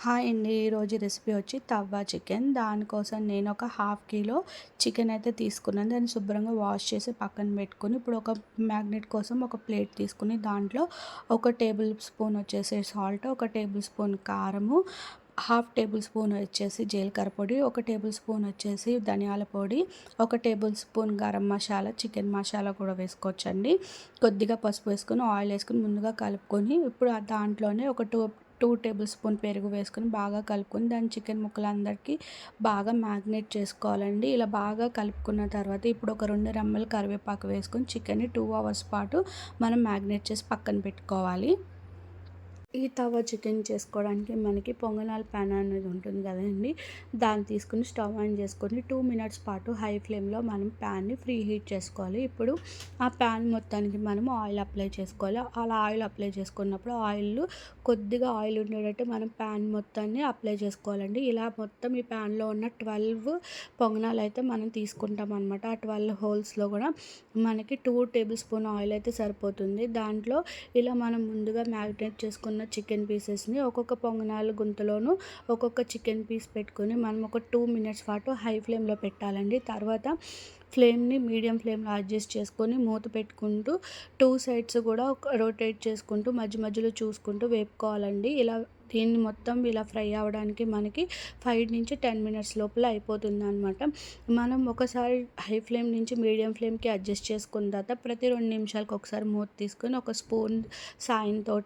Hi అండి. ఈరోజు recipe వచ్చి తవ్వ చికెన్. దానికోసం నేను ఒక హాఫ్ కిలో చికెన్ అయితే తీసుకున్నాను. దాన్ని శుభ్రంగా వాష్ చేసి పక్కన పెట్టుకొని, ఇప్పుడు ఒక మ్యాగ్నెట్ కోసం ఒక ప్లేట్ తీసుకుని, దాంట్లో ఒక టేబుల్ స్పూన్ వచ్చేసి సాల్ట్, ఒక టేబుల్ స్పూన్ కారము, హాఫ్ టేబుల్ స్పూన్ వచ్చేసి జీలకర్ర పొడి, ఒక టేబుల్ స్పూన్ వచ్చేసి ధనియాల పొడి, ఒక table spoon garam masala, chicken masala కూడా వేసుకోవచ్చండి. కొద్దిగా పసుపు వేసుకొని ఆయిల్ వేసుకొని ముందుగా కలుపుకొని, ఇప్పుడు దాంట్లోనే ఒక టూ టేబుల్ స్పూన్ పెరుగు వేసుకొని బాగా కలుపుకొని, దాని చికెన్ ముక్కలందరికీ బాగా మ్యాగ్నేట్ చేసుకోవాలండి. ఇలా బాగా కలుపుకున్న తర్వాత ఇప్పుడు ఒక 2 రెమ్మలు కరివేపాకు వేసుకొని చికెన్ని 2 అవర్స్ పాటు మనం మ్యాగ్నేట్ చేసి పక్కన పెట్టుకోవాలి. ఈ తవా చికెన్ చేసుకోవడానికి మనకి పొంగనాల ప్యాన్ అనేది ఉంటుంది కదండి, దాన్ని తీసుకుని స్టవ్ ఆన్ చేసుకొని 2 మినిట్స్ పాటు హై ఫ్లేమ్లో మనం ప్యాన్ని ఫ్రీ హీట్ చేసుకోవాలి. ఇప్పుడు ఆ ప్యాన్ మొత్తానికి మనము ఆయిల్ అప్లై చేసుకోవాలి. అలా ఆయిల్ అప్లై చేసుకున్నప్పుడు కొద్దిగా ఆయిల్ ఉండేటట్టు మనం ప్యాన్ మొత్తాన్ని అప్లై చేసుకోవాలండి. ఇలా మొత్తం ఈ ప్యాన్లో ఉన్న 12 పొంగనాలు అయితే మనం తీసుకుంటాం అనమాట. ఆ 12 హోల్స్లో కూడా మనకి 2 టేబుల్ స్పూన్ ఆయిల్ అయితే సరిపోతుంది. దాంట్లో ఇలా మనం ముందుగా మ్యారినేట్ చేసుకున్న చికెన్ పీసెస్ని ఒక్కొక్క పొంగనాలు గుంతలోను ఒక్కొక్క చికెన్ పీస్ పెట్టుకొని మనం ఒక 2 మినిట్స్ పాటు హై ఫ్లేమ్లో పెట్టాలండి. తర్వాత ఫ్లేమ్ని మీడియం ఫ్లేమ్లో అడ్జస్ట్ చేసుకొని మూత పెట్టుకుంటూ 2 సైడ్స్ కూడా రొటేట్ చేసుకుంటూ మధ్య మధ్యలో చూసుకుంటూ వేపుకోవాలండి. దీన్ని మొత్తం ఇలా ఫ్రై అవ్వడానికి మనకి 5 నుంచి 10 మినిట్స్ లోపల అయిపోతుందన్నమాట. మనం ఒకసారి హై ఫ్లేమ్ నుంచి మీడియం ఫ్లేమ్కి అడ్జస్ట్ చేసుకున్న తర్వాత ప్రతి 2 నిమిషాలకు ఒకసారి మూత తీసుకొని ఒక స్పూన్ సాయంతో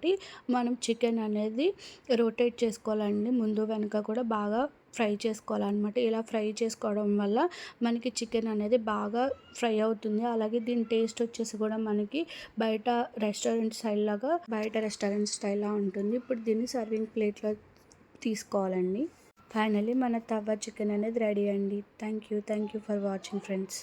మనం చికెన్ అనేది రొటేట్ చేసుకోవాలండి. ముందు వెనక కూడా బాగా ఫ్రై చేసుకోవాలన్నమాట. ఇలా ఫ్రై చేసుకోవడం వల్ల మనకి చికెన్ అనేది బాగా ఫ్రై అవుతుంది. అలాగే దీని టేస్ట్ వచ్చేసి కూడా మనకి బయట రెస్టారెంట్ స్టైల్లా ఉంటుంది. ఇప్పుడు దీన్ని సర్వింగ్ ప్లేట్లో తీసుకోవాలండి. ఫైనల్లీ మన తవ్వ చికెన్ అనేది రెడీ అండి. Thank you for watching friends.